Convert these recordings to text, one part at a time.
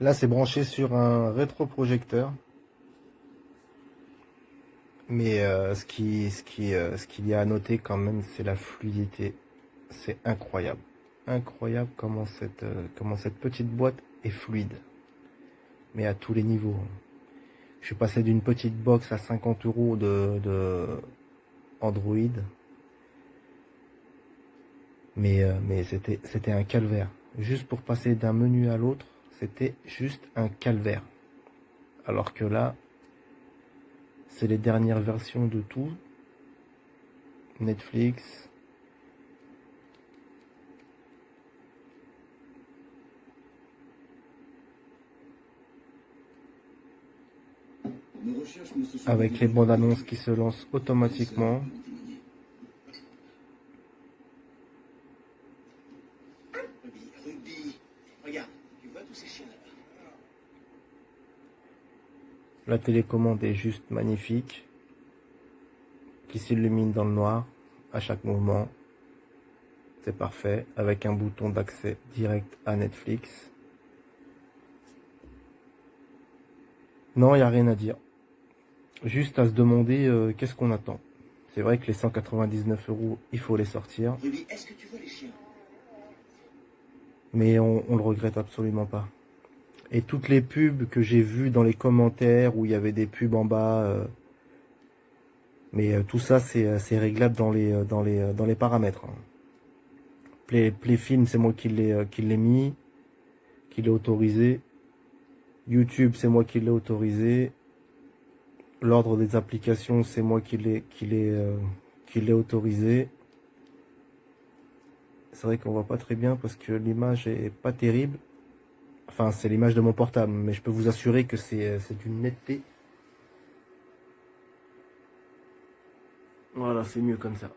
Là, c'est branché sur un rétroprojecteur. Mais ce qu'il y a à noter quand même, c'est la fluidité. C'est incroyable. Incroyable comment cette petite boîte est fluide. Mais à tous les niveaux. Je suis passé d'une petite box à 50 € de Android. Mais c'était un calvaire. Juste pour passer d'un menu à l'autre, c'était juste un calvaire. Alors que là, c'est les dernières versions de tout. Netflix. Avec les bandes annonces qui se lancent automatiquement. La télécommande est juste magnifique, qui s'illumine dans le noir à chaque mouvement. C'est parfait, avec un bouton d'accès direct à Netflix. Non, il n'y a rien à dire. Juste à se demander qu'est-ce qu'on attend. C'est vrai que les 199 €, il faut les sortir. Est-ce que tu vois les chiens? Mais on le regrette absolument pas. Et toutes les pubs que j'ai vues dans les commentaires où il y avait des pubs en bas, tout ça c'est réglable dans les paramètres. Play Film, c'est moi qui l'ai mis, qui l'ai autorisé. YouTube, c'est moi qui l'ai autorisé. L'ordre des applications, c'est moi qui l'ai autorisé. C'est vrai qu'on voit pas très bien parce que l'image est pas terrible. Enfin, c'est l'image de mon portable, mais je peux vous assurer que c'est d'une netteté. Voilà, c'est mieux comme ça.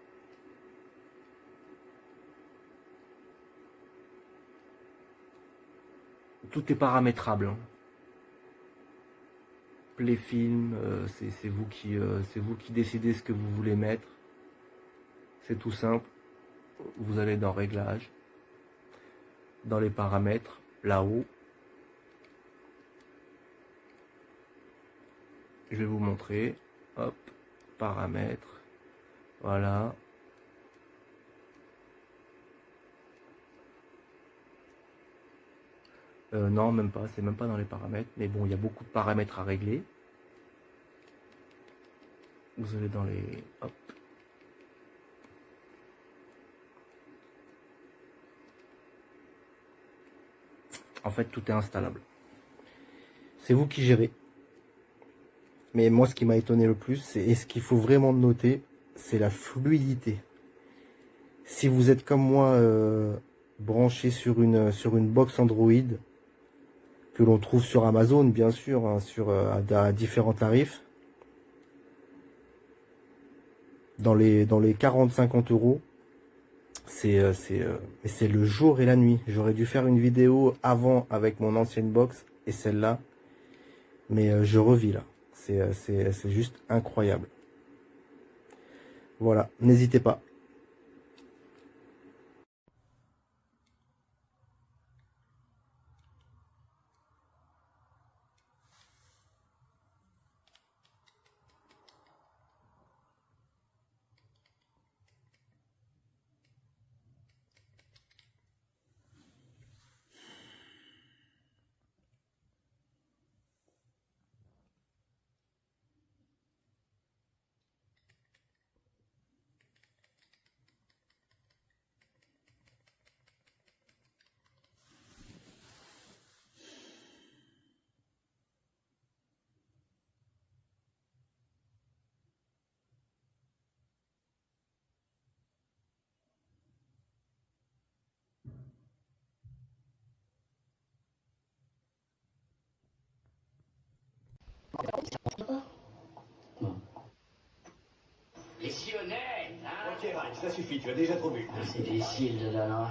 Tout est paramétrable. Play Film, c'est vous qui décidez ce que vous voulez mettre. C'est tout simple. Vous allez dans Réglages, dans les paramètres, là-haut. Je vais vous montrer. Hop, paramètres. Voilà. Non, même pas. C'est même pas dans les paramètres. Mais bon, il y a beaucoup de paramètres à régler. Vous allez dans les... Hop. En fait, tout est installable. C'est vous qui gérez. Mais moi, ce qui m'a étonné le plus, et ce qu'il faut vraiment noter, c'est la fluidité. Si vous êtes comme moi branché sur une box Android, que l'on trouve sur Amazon, bien sûr, hein, à différents tarifs, dans les 40-50 €, c'est le jour et la nuit. J'aurais dû faire une vidéo avant avec mon ancienne box et celle-là, mais je revis là. C'est juste incroyable. Voilà, n'hésitez pas. Et si honnête, hein? Ok, Mike, ça suffit, tu as déjà trop bu. C'est difficile de donner.